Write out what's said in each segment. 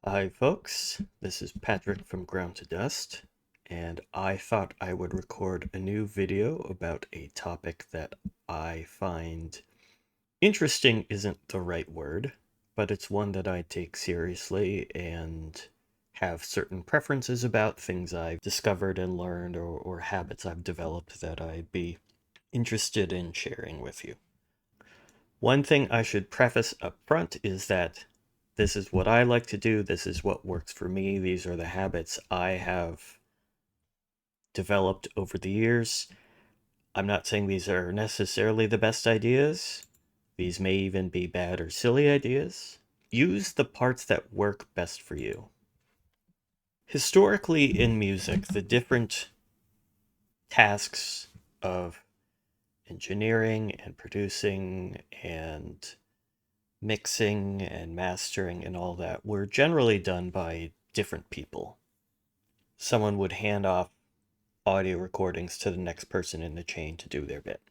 Hi folks, this is Patrick from Ground to Dust, and I thought I would record a new video about a topic that I find interesting isn't the right word, but it's one that I take seriously and have certain preferences about, things I've discovered and learned or habits I've developed that I'd be interested in sharing with you. One thing I should preface up front is that this is what I like to do. This is what works for me. These are the habits I have developed over the years. I'm not saying these are necessarily the best ideas. These may even be bad or silly ideas. Use the parts that work best for you. Historically, in music, the different tasks of engineering and producing and mixing and mastering and all that were generally done by different people. Someone would hand off audio recordings to the next person in the chain to do their bit.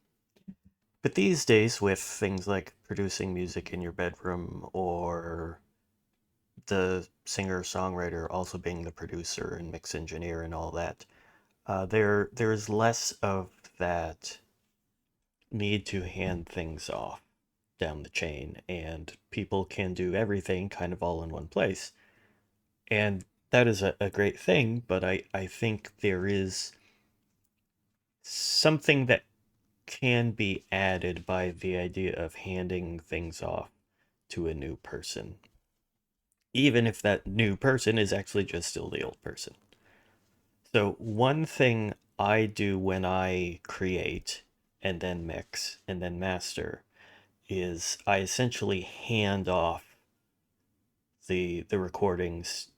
But these days, with things like producing music in your bedroom or the singer songwriter also being the producer and mix engineer and all that, there's less of that need to hand things off down the chain, and people can do everything kind of all in one place. And that is a great thing, but I think there is something that can be added by the idea of handing things off to a new person, even if that new person is actually just still the old person. So, one thing I do when I create and then mix and then master is I essentially hand off the recordings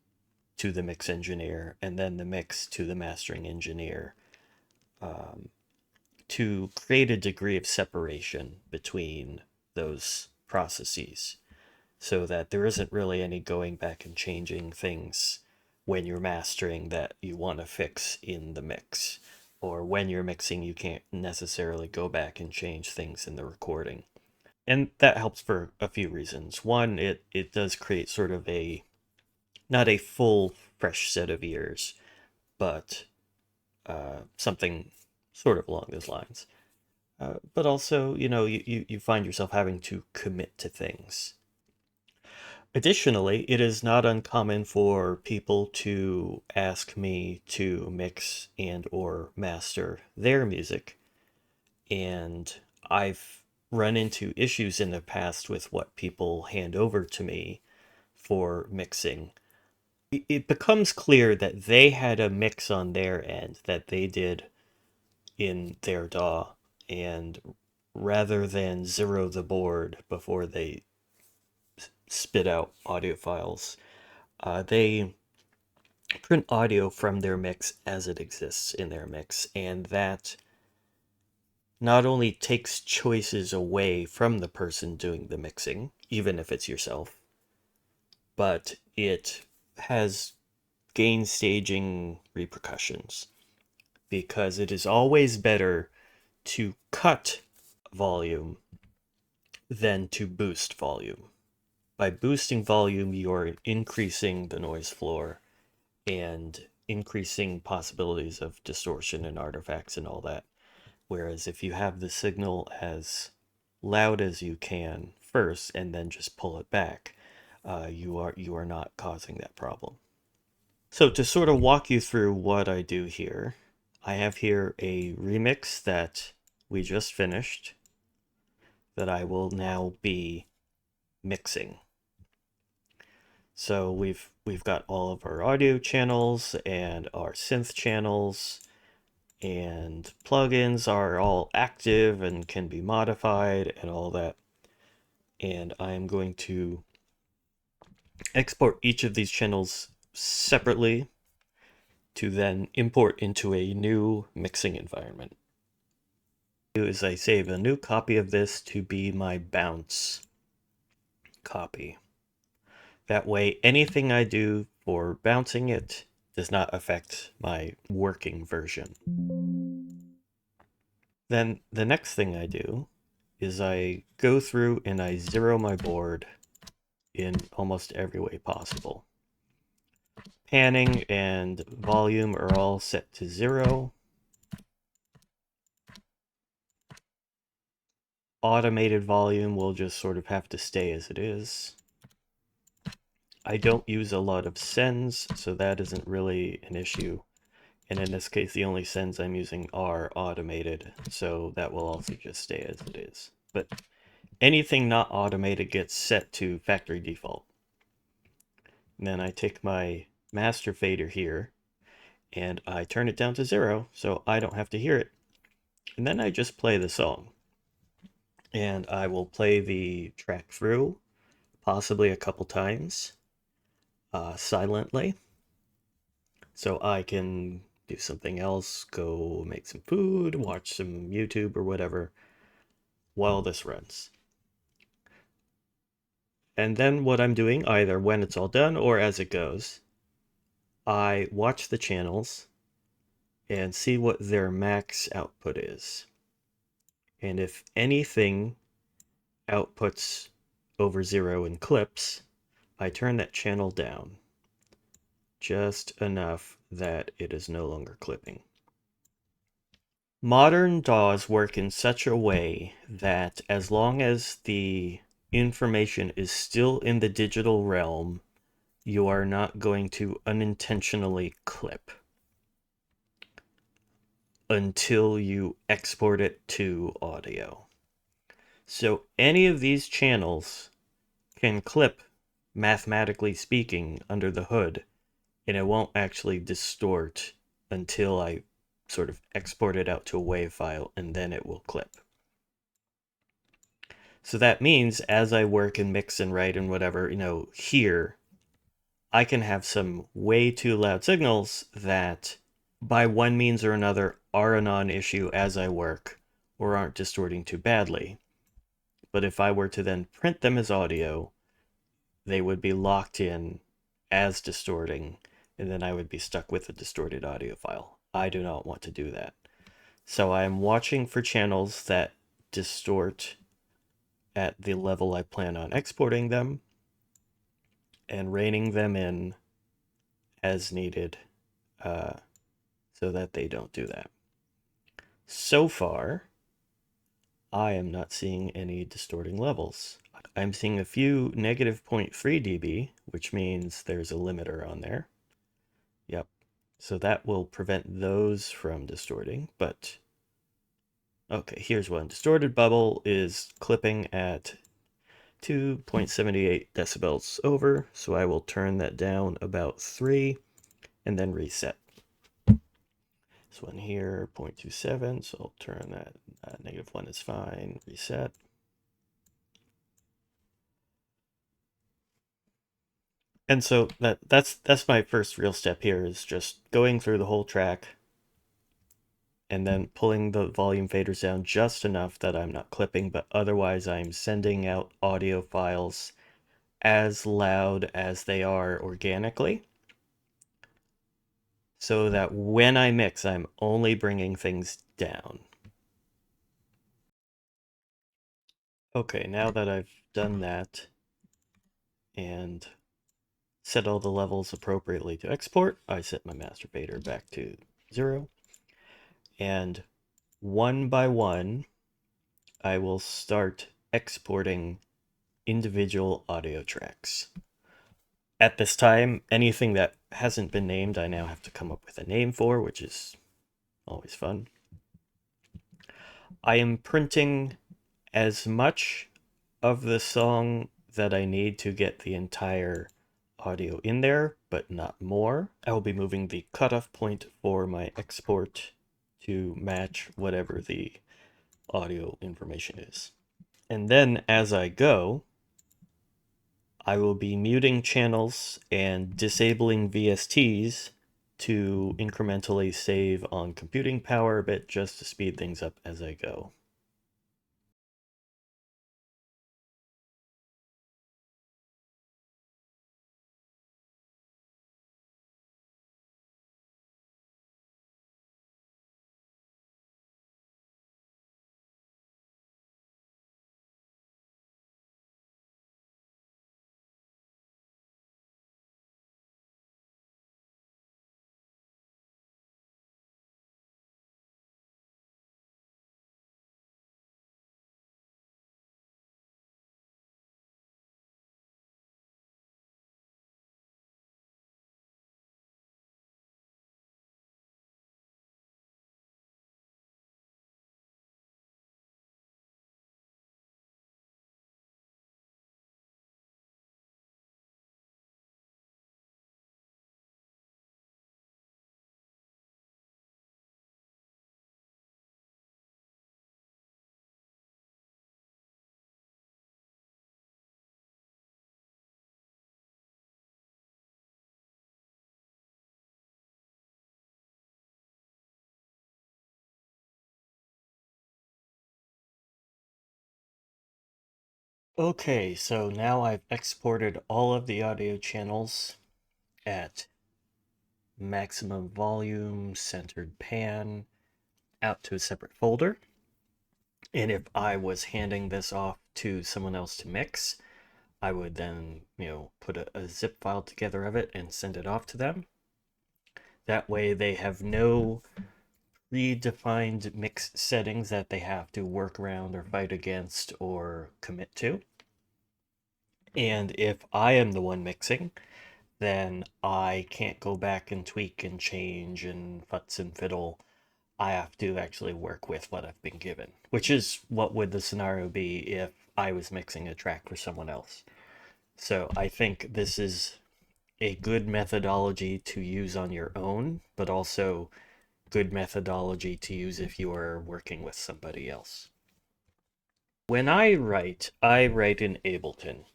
to the mix engineer and then the mix to the mastering engineer, um, to create a degree of separation between those processes so that there isn't really any going back and changing things when you're mastering that you want to fix in the mix, or when you're mixing you can't necessarily go back and change things in the recording. And that helps for a few reasons. One, it does create sort of a, not a full fresh set of ears, but something sort of along those lines. But also, you find yourself having to commit to things. Additionally, it is not uncommon for people to ask me to mix and or master their music, and I've run into issues in the past with what people hand over to me for mixing. It becomes clear that they had a mix on their end that they did in their DAW, and rather than zero the board before they spit out audio files, they print audio from their mix as it exists in their mix, and that not only takes choices away from the person doing the mixing, even if it's yourself, but it has gain staging repercussions, because it is always better to cut volume than to boost volume. By boosting volume, you're increasing the noise floor and increasing possibilities of distortion and artifacts and all that. Whereas if you have the signal as loud as you can first and then just pull it back, you are not causing that problem. So to sort of walk you through what I do here, I have here a remix that we just finished that I will now be mixing. So we've got all of our audio channels and our synth channels, and plugins are all active and can be modified and all that. And I'm going to export each of these channels separately to then import into a new mixing environment. What I do is I save a new copy of this to be my bounce copy. That way, anything I do for bouncing it does not affect my working version. Then the next thing I do is I go through and I zero my board in almost every way possible. Panning and volume are all set to 0. Automated volume will just sort of have to stay as it is. I don't use a lot of sends, so that isn't really an issue. And in this case, the only sends I'm using are automated, so that will also just stay as it is. But anything not automated gets set to factory default. And then I take my master fader here, and I turn it down to 0, so I don't have to hear it. And then I just play the song. And I will play the track through, possibly a couple times, silently. So I can do something else, go make some food, watch some YouTube or whatever, while this runs. And then what I'm doing, either when it's all done or as it goes, I watch the channels and see what their max output is. And if anything outputs over 0 in clips, I turn that channel down just enough that it is no longer clipping. Modern DAWs work in such a way that as long as the information is still in the digital realm, you are not going to unintentionally clip until you export it to audio. So any of these channels can clip, mathematically speaking, under the hood, and it won't actually distort until I sort of export it out to a WAV file, and then it will clip. So that means as I work and mix and write and whatever, here, I can have some way too loud signals that by one means or another are a non-issue as I work or aren't distorting too badly. But if I were to then print them as audio, they would be locked in as distorting, and then I would be stuck with a distorted audio file. I do not want to do that. So I am watching for channels that distort at the level I plan on exporting them and reining them in as needed so that they don't do that. So far, I am not seeing any distorting levels. I'm seeing a few negative 0.3 dB, which means there's a limiter on there. Yep. So that will prevent those from distorting, but okay, here's one. Distorted bubble is clipping at 2.78 decibels over, so I will turn that down about 3 and then reset. This one here, 0.27, so I'll turn that, -1 is fine, reset. And so that's my first real step here, is just going through the whole track and then pulling the volume faders down just enough that I'm not clipping, but otherwise I'm sending out audio files as loud as they are organically, so that when I mix, I'm only bringing things down. Okay, now that I've done that and set all the levels appropriately to export, I set my master fader back to 0. And one by one, I will start exporting individual audio tracks. At this time, anything that hasn't been named, I now have to come up with a name for, which is always fun. I am printing as much of the song that I need to get the entire audio in there, but not more. I will be moving the cutoff point for my export to match whatever the audio information is. And then as I go, I will be muting channels and disabling VSTs to incrementally save on computing power a bit, just to speed things up as I go. Okay, so now I've exported all of the audio channels at maximum volume, centered pan, out to a separate folder. And if I was handing this off to someone else to mix, I would then, put a zip file together of it and send it off to them. That way they have no predefined mix settings that they have to work around or fight against or commit to. And if I am the one mixing, then I can't go back and tweak and change and futz and fiddle. I have to actually work with what I've been given, which is what would the scenario be if I was mixing a track for someone else. So I think this is a good methodology to use on your own, but also good methodology to use if you are working with somebody else. When I write in Ableton.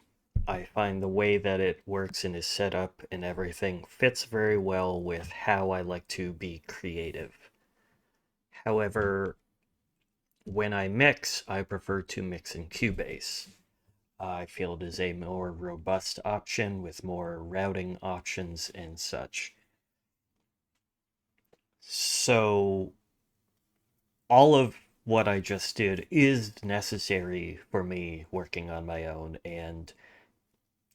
I find the way that it works and is set up and everything fits very well with how I like to be creative. However, when I mix, I prefer to mix in Cubase. I feel it is a more robust option with more routing options and such. So, all of what I just did is necessary for me working on my own, and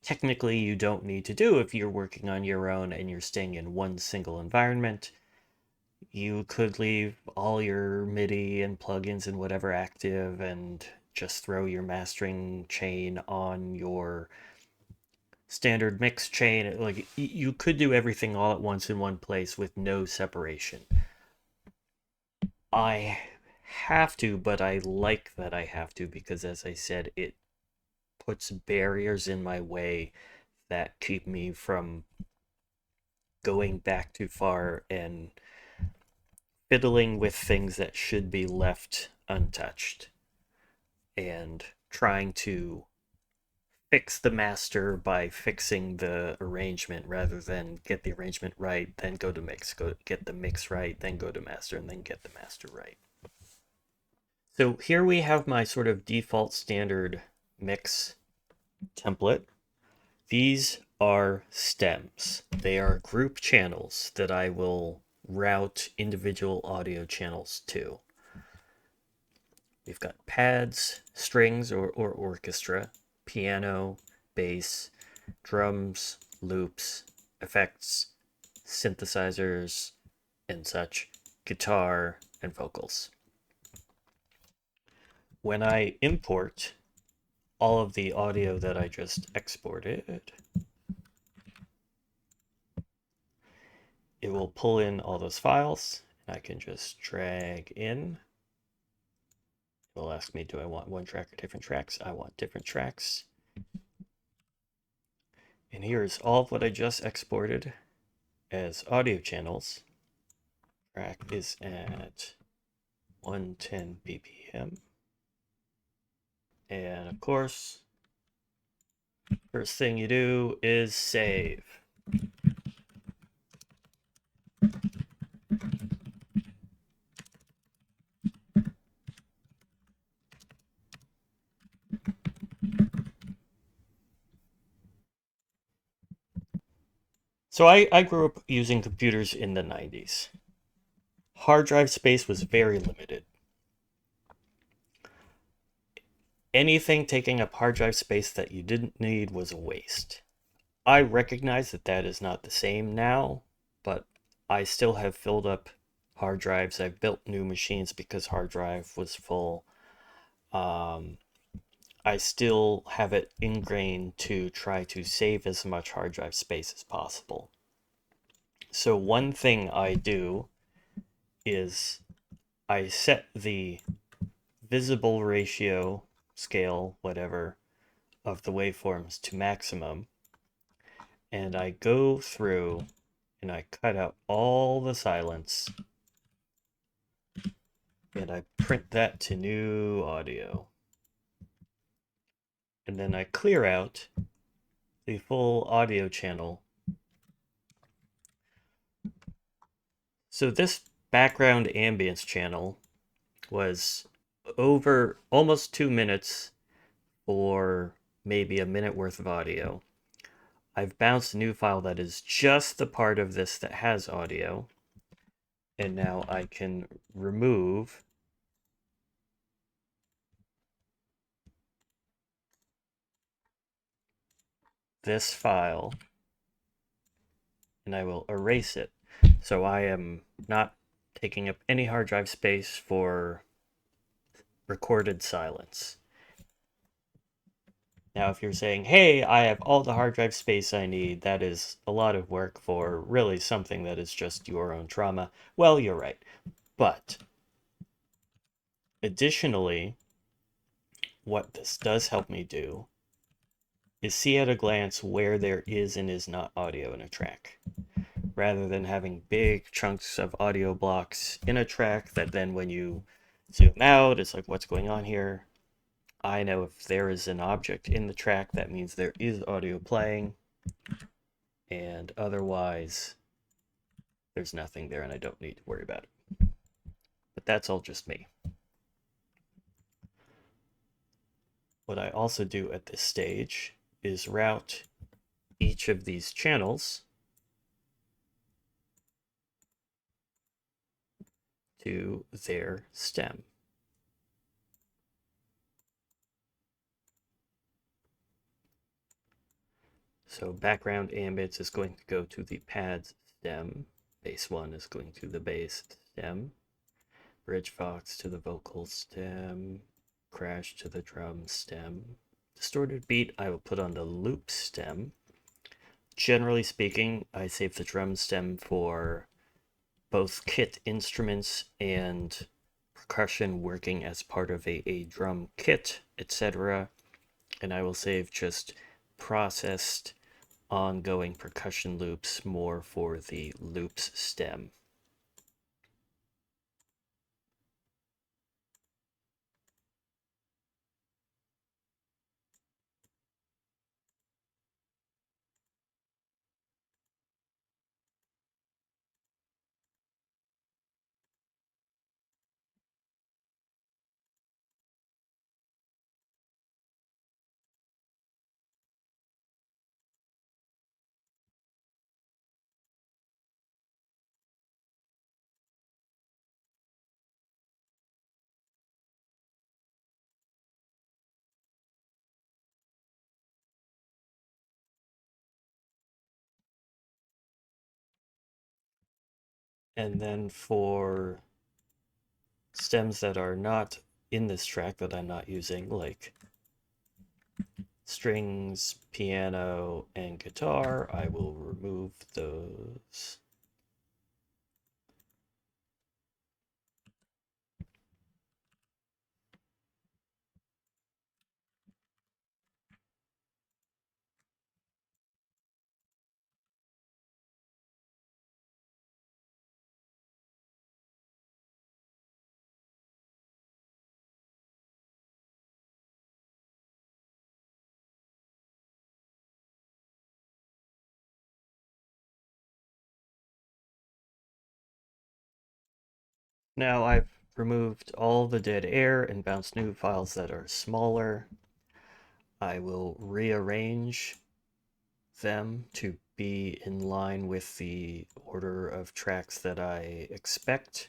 technically you don't need to do if you're working on your own and you're staying in one single environment. You could leave all your MIDI and plugins and whatever active and just throw your mastering chain on your standard mix chain. Like, you could do everything all at once in one place with no separation. I have to, but I like that I have to because, as I said, it puts barriers in my way that keep me from going back too far and fiddling with things that should be left untouched and trying to fix the master by fixing the arrangement rather than get the arrangement right, then go to mix, go get the mix right, then go to master, and then get the master right. So here we have my sort of default standard mix template. These are stems. They are group channels that I will route individual audio channels to. We've got pads, strings or orchestra, piano, bass, drums, loops, effects, synthesizers, and such, guitar, and vocals. When I import all of the audio that I just exported, it will pull in all those files, and I can just drag in. It will ask me, do I want one track or different tracks? I want different tracks. And here's all of what I just exported as audio channels. Track is at 110 BPM. And of course, first thing you do is save. So I grew up using computers in the 90s. Hard drive space was very limited. Anything taking up hard drive space that you didn't need was a waste. I recognize that that is not the same now, but I still have filled up hard drives. I've built new machines because hard drive was full. I still have it ingrained to try to save as much hard drive space as possible. So one thing I do is I set the visible ratio, scale, whatever, of the waveforms to maximum, and I go through and I cut out all the silence and I print that to new audio. And then I clear out the full audio channel. So this background ambience channel was over almost 2 minutes or maybe a minute worth of audio. I've bounced a new file that is just the part of this that has audio, and now I can remove this file and I will erase it. So I am not taking up any hard drive space for recorded silence. Now, if you're saying, hey, I have all the hard drive space I need, that is a lot of work for really something that is just your own trauma. Well, you're right. But additionally, what this does help me do is see at a glance where there is and is not audio in a track, rather than having big chunks of audio blocks in a track that then when you zoom out, it's like, what's going on here? I know if there is an object in the track, that means there is audio playing, and otherwise there's nothing there and I don't need to worry about it. But that's all just me. What I also do at this stage is route each of these channels to their stem. So background ambits is going to go to the pads stem. Bass 1 is going to the bass stem. Bridge Fox to the vocal stem. Crash to the drum stem. Distorted beat I will put on the loop stem. Generally speaking, I save the drum stem for both kit instruments and percussion working as part of a drum kit, etc. And I will save just processed ongoing percussion loops more for the loops stem. And then for stems that are not in this track that I'm not using, like strings, piano, and guitar, I will remove those. Now I've removed all the dead air and bounced new files that are smaller. I will rearrange them to be in line with the order of tracks that I expect,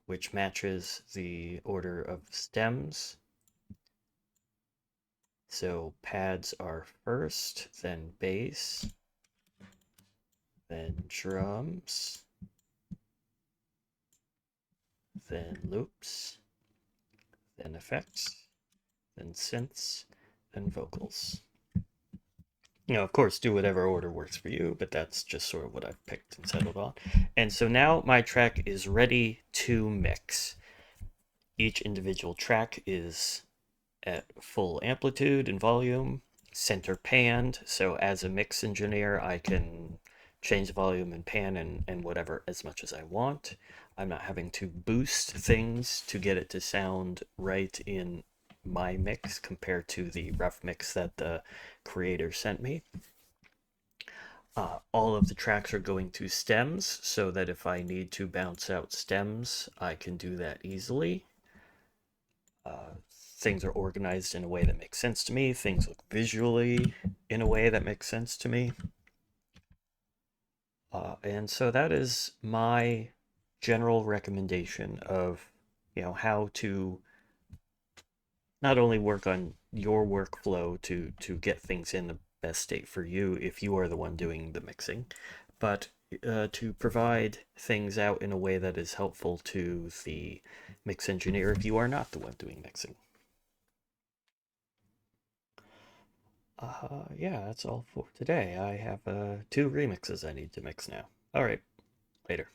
which matches the order of stems. So pads are first, then bass, then drums, then loops, then effects, then synths, then vocals. You know, of course, do whatever order works for you, but that's just sort of what I've picked and settled on. And so now my track is ready to mix. Each individual track is at full amplitude and volume, center panned. So as a mix engineer, I can change the volume and pan and whatever as much as I want. I'm not having to boost things to get it to sound right in my mix compared to the rough mix that the creator sent me. All of the tracks are going to stems so that if I need to bounce out stems, I can do that easily. things are organized in a way that makes sense to me. Things look visually in a way that makes sense to me. And so that is my general recommendation of, how to not only work on your workflow to get things in the best state for you if you are the one doing the mixing, but to provide things out in a way that is helpful to the mix engineer if you are not the one doing mixing. Yeah, that's all for today. I have 2 remixes I need to mix now. All right, later.